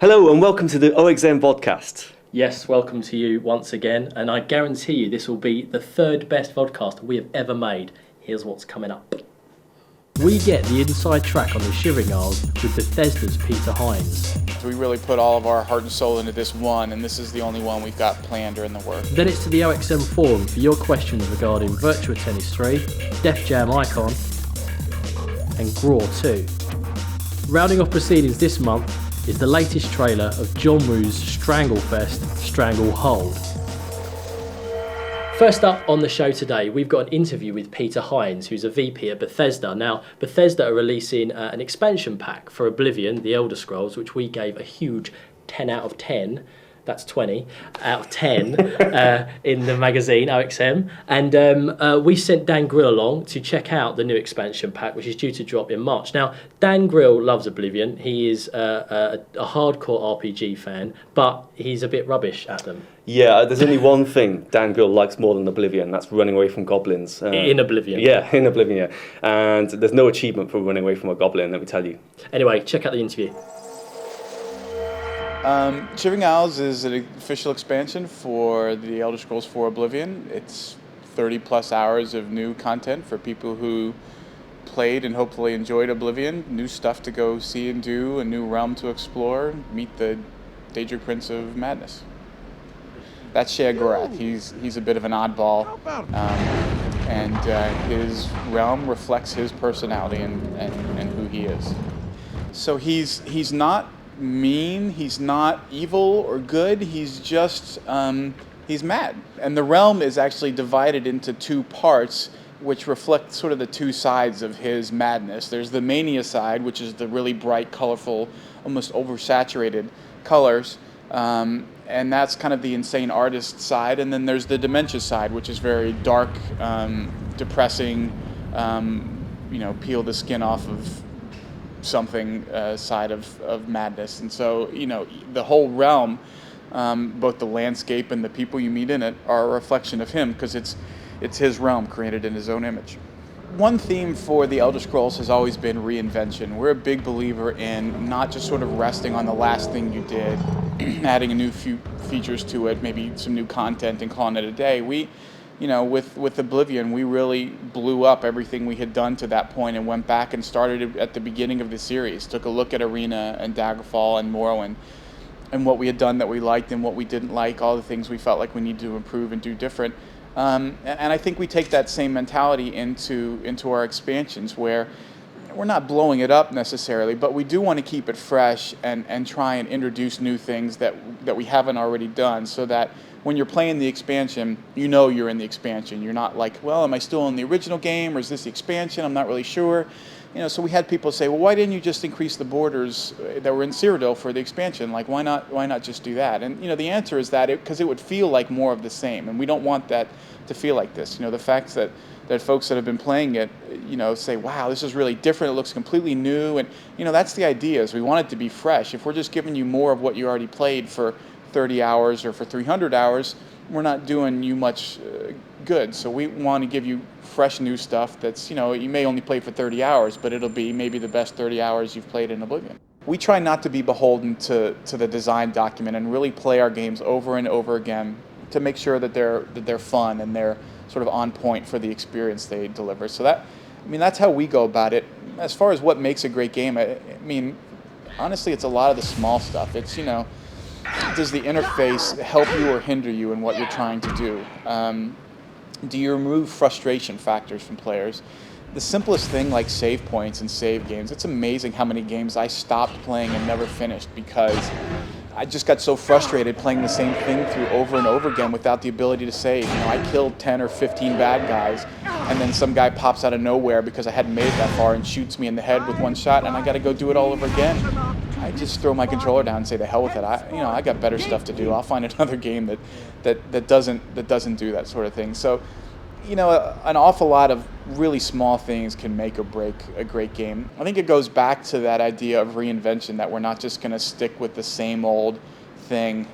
Hello and welcome to the OXM Vodcast. Yes, welcome to you once again, and I guarantee you this will be the third best vodcast we have ever made. Here's what's coming up. We get the inside track on the Shivering Isles with Bethesda's Peter Hines. We really put all of our heart and soul into this one, and this is the only one we've got planned or in the work. Then it's to the OXM forum for your questions regarding Virtua Tennis 3, Def Jam Icon, and Graw 2. Rounding off proceedings this month is the latest trailer of John Woo's Stranglefest Stranglehold. First up on the show today, we've got an interview with Peter Hines, who's a VP at Bethesda. Now, Bethesda are releasing an expansion pack for Oblivion, The Elder Scrolls, which we gave a huge 10 out of 10. That's 20 out of 10 in the magazine, OXM. And we sent Dan Grill along to check out the new expansion pack, which is due to drop in March. Now, Dan Grill loves Oblivion. He is a hardcore RPG fan, but he's a bit rubbish at them. Yeah, there's only one thing Dan Grill likes more than Oblivion, that's running away from goblins. In Oblivion. Yeah, in Oblivion, yeah. And there's no achievement for running away from a goblin, let me tell you. Anyway, check out the interview. Shivering Isles is an official expansion for The Elder Scrolls 4 Oblivion. It's 30 plus hours of new content for people who played and hopefully enjoyed Oblivion. New stuff to go see and do, a new realm to explore, meet the Daedric Prince of Madness. That's Shea Gorath. He's a bit of an oddball, and his realm reflects his personality and who he is. So he's not mean, he's not evil or good, he's just, he's mad. And the realm is actually divided into two parts, which reflect sort of the two sides of his madness. There's the mania side, which is the really bright, colorful, almost oversaturated colors, and that's kind of the insane artist side. And then there's the dementia side, which is very dark, depressing, peel the skin off of something side of madness. And so, the whole realm, both the landscape and the people you meet in it, are a reflection of him, because it's his realm created in his own image. One theme for the Elder Scrolls has always been reinvention. We're a big believer in not just sort of resting on the last thing you did, adding a new few features to it, maybe some new content and calling it a day. With Oblivion, we really blew up everything we had done to that point and went back and started at the beginning of the series. Took a look at Arena and Daggerfall and Morrowind and what we had done that we liked and what we didn't like, all the things we felt like we needed to improve and do different. And I think we take that same mentality into our expansions, where we're not blowing it up necessarily, but we do want to keep it fresh and try and introduce new things that we haven't already done, so that when you're playing the expansion, you're in the expansion. You're not like, well, am I still in the original game, or is this the expansion? I'm not really sure. So we had people say, well, why didn't you just increase the borders that were in Cyrodiil for the expansion? Like, why not just do that? And, the answer is that because it would feel like more of the same, and we don't want that to feel like this. The fact that folks that have been playing it, say, wow, this is really different, it looks completely new, and, that's the idea, is we want it to be fresh. If we're just giving you more of what you already played for 30 hours or for 300 hours, we're not doing you much good. So we want to give you fresh new stuff that's, you may only play for 30 hours, but it'll be maybe the best 30 hours you've played in Oblivion. We try not to be beholden to the design document and really play our games over and over again to make sure that they're fun and they're sort of on point for the experience they deliver. So that's how we go about it. As far as what makes a great game, honestly, it's a lot of the small stuff. It's, does the interface help you or hinder you in what you're trying to do? Do you remove frustration factors from players? The simplest thing, like save points and save games, it's amazing how many games I stopped playing and never finished because I just got so frustrated playing the same thing through over and over again without the ability to save. I killed 10 or 15 bad guys, and then some guy pops out of nowhere because I hadn't made it that far and shoots me in the head with one shot, and I got to go do it all over again. I just throw my controller down and say, the hell with it. I got better stuff to do. I'll find another game that doesn't do that sort of thing. So, an awful lot of really small things can make or break a great game. I think it goes back to that idea of reinvention, that we're not just going to stick with the same old thing.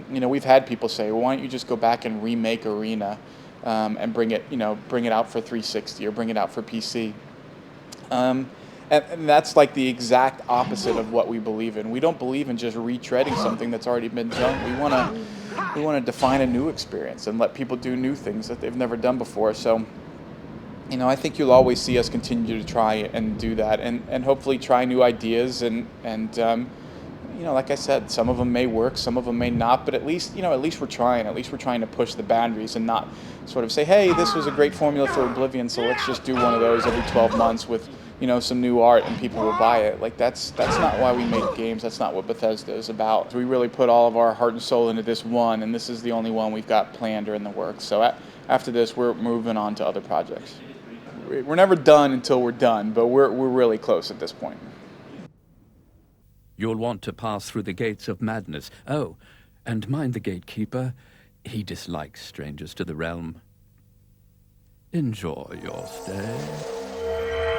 We've had people say, well, why don't you just go back and remake Arena and bring it out for 360 or bring it out for PC. And that's like the exact opposite of what we believe in. We don't believe in just retreading something that's already been done. We want to define a new experience and let people do new things that they've never done before. So, I think you'll always see us continue to try and do that, and hopefully try new ideas. And like I said, some of them may work, some of them may not. But at least we're trying. At least we're trying to push the boundaries and not sort of say, hey, this was a great formula for Oblivion, so let's just do one of those every 12 months with some new art and people will buy it. Like that's not why we make games. That's not what Bethesda is about. We really put all of our heart and soul into this one, and this is the only one we've got planned or in the works. So after this, we're moving on to other projects. We're never done until we're done, but we're really close at this point. You'll want to pass through the gates of madness. Oh, and mind the gatekeeper. He dislikes strangers to the realm. Enjoy your stay.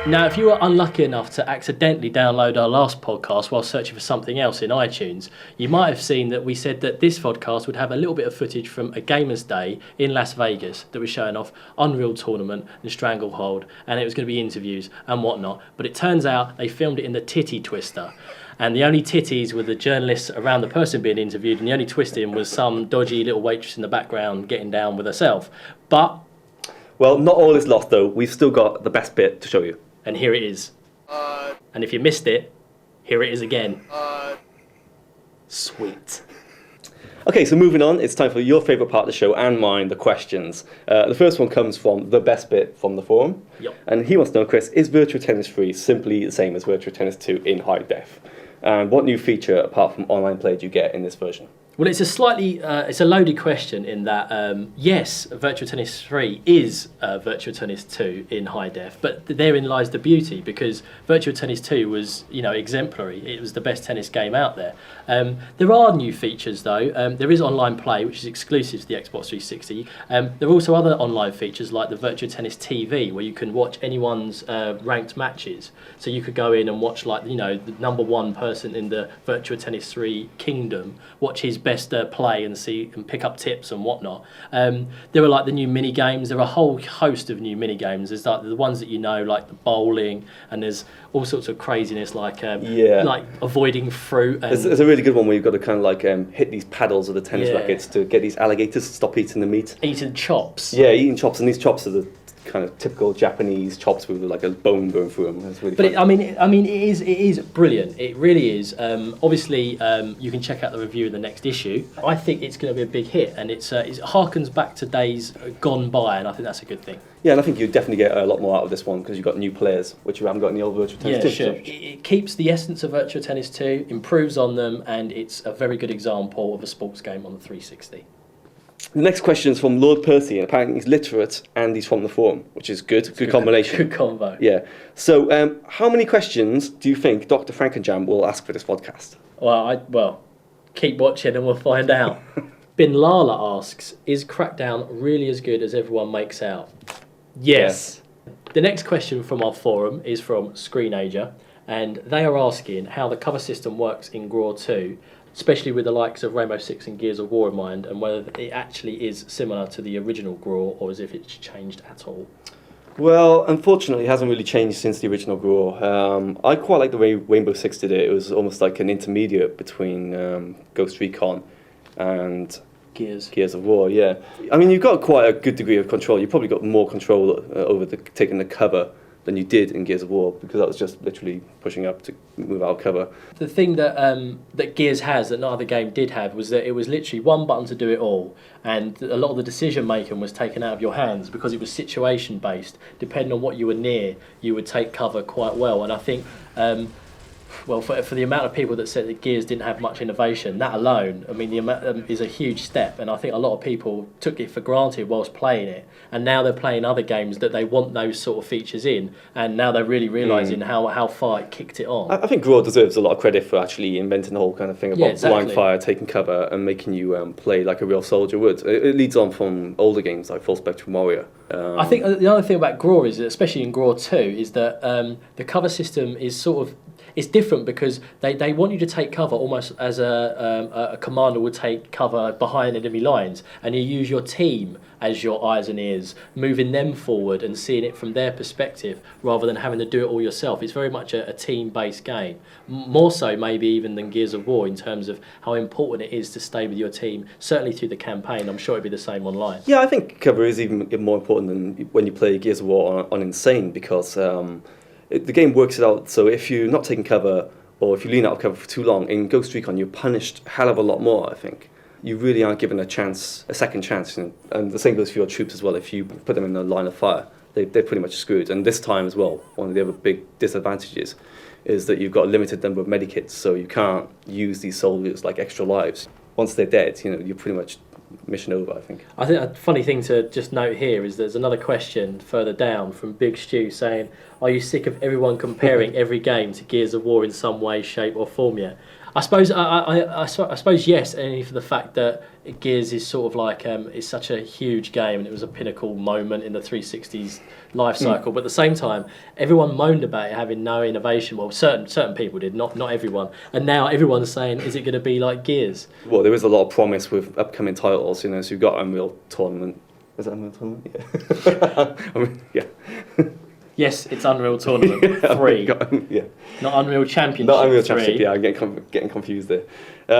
Now, if you were unlucky enough to accidentally download our last podcast while searching for something else in iTunes, you might have seen that we said that this podcast would have a little bit of footage from a Gamers' Day in Las Vegas that was showing off Unreal Tournament and Stranglehold, and it was going to be interviews and whatnot. But it turns out they filmed it in the Titty Twister. And the only titties were the journalists around the person being interviewed, and the only twisting was some dodgy little waitress in the background getting down with herself. But... well, not all is lost, though. We've still got the best bit to show you. And here it is. And if you missed it, here it is again. Sweet. Okay, so moving on, it's time for your favourite part of the show and mine, the questions. The first one comes from the best bit from the forum. Yep. And he wants to know, Chris, is Virtua Tennis 3 simply the same as Virtua Tennis 2 in high def? And what new feature, apart from online play, do you get in this version? Well, it's a slightly, it's a loaded question in that, yes, Virtua Tennis 3 is Virtua Tennis 2 in high def, but therein lies the beauty, because Virtua Tennis 2 was, exemplary. It was the best tennis game out there. There are new features, though. There is online play, which is exclusive to the Xbox 360. There are also other online features like the Virtua Tennis TV, where you can watch anyone's ranked matches. So you could go in and watch, the number one person in the Virtua Tennis 3 kingdom, watch his best play and pick up tips and whatnot. There are the new mini games. There are a whole host of new mini games. There's the ones that like the bowling, and there's all sorts of craziness like avoiding fruit. And there's a really good one where you've got to kind of hit these paddles of the tennis rackets to get these alligators to stop eating the meat. Eating chops. Yeah, eating chops, and these chops are the kind of typical Japanese chops with a bone going through them. It's really fun. It is brilliant. It really is. Obviously, you can check out the review in the next issue. I think it's going to be a big hit, and it harkens back to days gone by, and I think that's a good thing. Yeah, and I think you definitely get a lot more out of this one because you've got new players, which you haven't got in the old Virtua Tennis 2. Sure. It keeps the essence of Virtua Tennis 2, improves on them, and it's a very good example of a sports game on the 360. The next question is from Lord Percy, and apparently he's literate and he's from the forum, which is good. Good combination. Good combo. Yeah. So, how many questions do you think Dr. Frankenjam will ask for this podcast? Well, keep watching and we'll find out. Bin Lala asks, is Crackdown really as good as everyone makes out? Yes. The next question from our forum is from Screenager, and they are asking how the cover system works in GRAW 2, especially with the likes of Rainbow Six and Gears of War in mind, and whether it actually is similar to the original GRAW or as if it's changed at all. Well, unfortunately, it hasn't really changed since the original GRAW. I quite like the way Rainbow Six did it. It was almost like an intermediate between Ghost Recon and Gears of War, yeah. I mean, you've got quite a good degree of control. You've probably got more control over taking the cover than you did in Gears of War, because that was just literally pushing up to move out of cover. The thing that Gears has that no other game did have was that it was literally one button to do it all, and a lot of the decision making was taken out of your hands because it was situation based. Depending on what you were near, you would take cover quite well, and I think for the amount of people that said that Gears didn't have much innovation, that alone, I mean, the amount is a huge step, and I think a lot of people took it for granted whilst playing it, and now they're playing other games that they want those sort of features in, and now they're really realising how far it kicked it on. I think GRAW deserves a lot of credit for actually inventing the whole kind of thing about blind fire, taking cover, and making you play like a real soldier would. It leads on from older games like Full Spectrum Warrior. I think the other thing about GRAW is that, especially in GRAW 2, is that the cover system is it's different because they want you to take cover almost as a commander would take cover behind enemy lines, and you use your team as your eyes and ears, moving them forward and seeing it from their perspective rather than having to do it all yourself. It's very much a team-based game, more so maybe even than Gears of War in terms of how important it is to stay with your team, certainly through the campaign. I'm sure it'd be the same online. Yeah, I think cover is even more important than when you play Gears of War on Insane, because the game works it out. So if you're not taking cover, or if you lean out of cover for too long, in Ghost Recon you're punished a hell of a lot more, I think. You really aren't given a second chance, you know? And the same goes for your troops as well. If you put them in the line of fire, they're pretty much screwed. And this time as well, one of the other big disadvantages is that you've got a limited number of medikits, so you can't use these soldiers like extra lives. Once they're dead, you know, you're pretty much mission over, I think. I think a funny thing to just note here is there's another question further down from Big Stu saying, are you sick of everyone comparing every game to Gears of War in some way, shape or form yet? I suppose I suppose yes, only for the fact that Gears is sort of like it's such a huge game and it was a pinnacle moment in the 360's life cycle. But at the same time, everyone moaned about it having no innovation. Well, certain people did, not everyone. And now everyone's saying, is it going to be like Gears? Well, there is a lot of promise with upcoming titles, you know. So you've got Unreal Tournament. Is that Unreal Tournament? Yeah. I mean, yeah. Yes, it's Unreal Tournament 3. Yeah. Not Unreal Championship. Not Unreal 3. Championship, yeah, I'm getting confused there.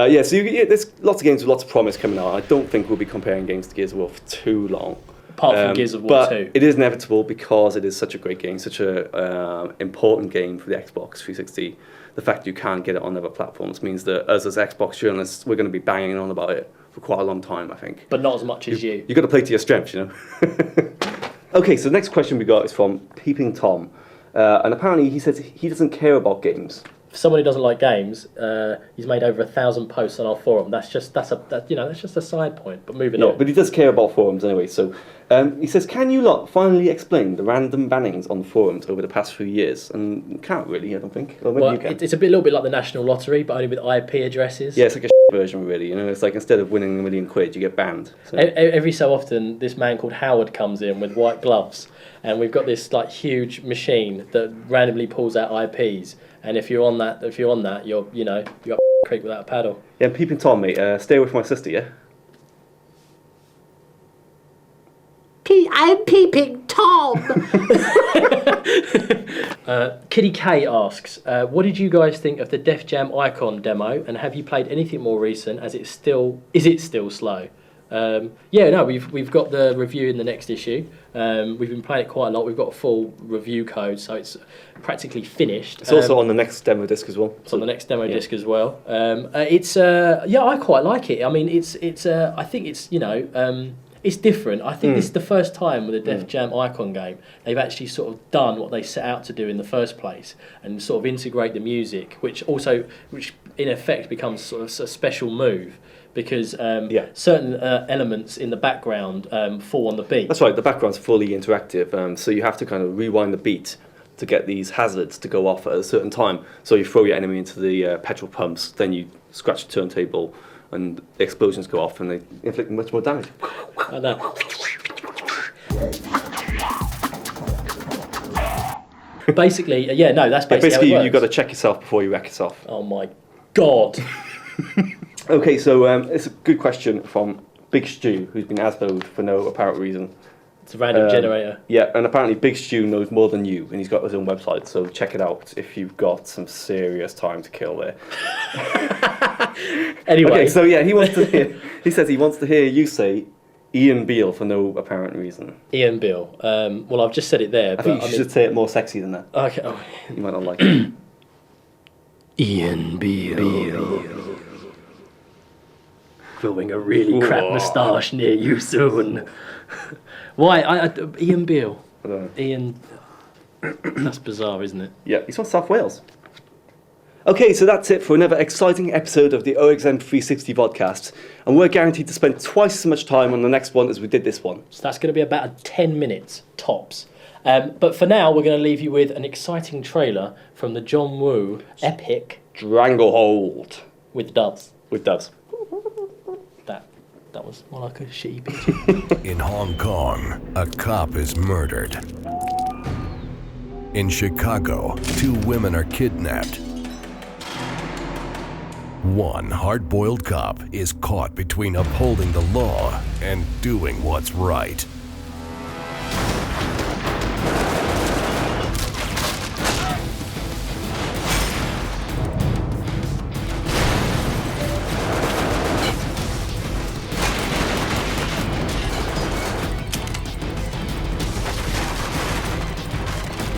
Yeah, so there's lots of games with lots of promise coming out. I don't think we'll be comparing games to Gears of War for too long. Apart from Gears of War but 2. It is inevitable because it is such a great game, such a important game for the Xbox 360. The fact that you can't get it on other platforms means that us as Xbox journalists, we're going to be banging on about it for quite a long time, I think. But not as much as you. You've got to play to your strengths, you know. Okay, so the next question we got is from Peeping Tom. And apparently he says he doesn't care about games. For someone who doesn't like games, he's made over 1,000 posts on our forum. That's just a side point. But moving on. But he does care about forums anyway. So he says, can you lot finally explain the random bannings on the forums over the past few years? And you can't really, I don't think. Or maybe you can. It's a little bit like the National Lottery, but only with IP addresses. Yeah, it's like a version really. You know, it's like instead of winning £1 million, you get banned. So. Every so often, this man called Howard comes in with white gloves, and we've got this like huge machine that randomly pulls out IPs. And if you're on that, you're up creek without a paddle. Yeah, Peeping Tom, mate. Stay away from my sister, yeah. I'm Peeping Tom. Kitty K asks, what did you guys think of the Def Jam Icon demo, and have you played anything more recent? Is it still slow? We've got the review in the next issue. We've been playing it quite a lot. We've got a full review code, so it's practically finised. It's also on the next demo disc as well. It's on the next demo disc as well. I quite like it. I mean, I think it's different. I think this is the first time with a Def Jam Icon game they've actually sort of done what they set out to do in the first place and sort of integrate the music, which in effect becomes sort of a special move. Because certain elements in the background fall on the beat. That's right, the background's fully interactive, so you have to kind of rewind the beat to get these hazards to go off at a certain time. So you throw your enemy into the petrol pumps, then you scratch the turntable, and the explosions go off, and they inflict much more damage. I know. Basically, that's basically how it works. You've got to check yourself before you wreck yourself. Oh my God. Okay, so it's a good question from Big Stu, who's been asboed for no apparent reason. It's a random generator. Yeah, and apparently Big Stu knows more than you, and he's got his own website, so check it out if you've got some serious time to kill there. Anyway. Okay, so he says he wants to hear you say Ian Beale for no apparent reason. Ian Beale. Well, I've just said it there. I think you should say it more sexy than that. Okay. Oh. You might not like it. Ian Beale. Growing a really crap moustache near you soon. Why? Ian Beale. I don't know. Ian. That's bizarre, isn't it? Yeah, he's from South Wales. Okay, so that's it for another exciting episode of the OXM 360 Vodcast. And we're guaranteed to spend twice as much time on the next one as we did this one. So that's going to be about 10 minutes, tops. But for now, we're going to leave you with an exciting trailer from the John Woo epic Stranglehold. With doves. With doves. That was more like a shitty picture. In Hong Kong, a cop is murdered. In Chicago, 2 women are kidnapped. One hard-boiled cop is caught between upholding the law and doing what's right.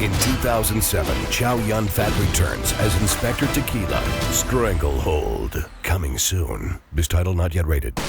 In 2007, Chow Yun-Fat returns as Inspector Tequila. Stranglehold. Coming soon. This title not yet rated.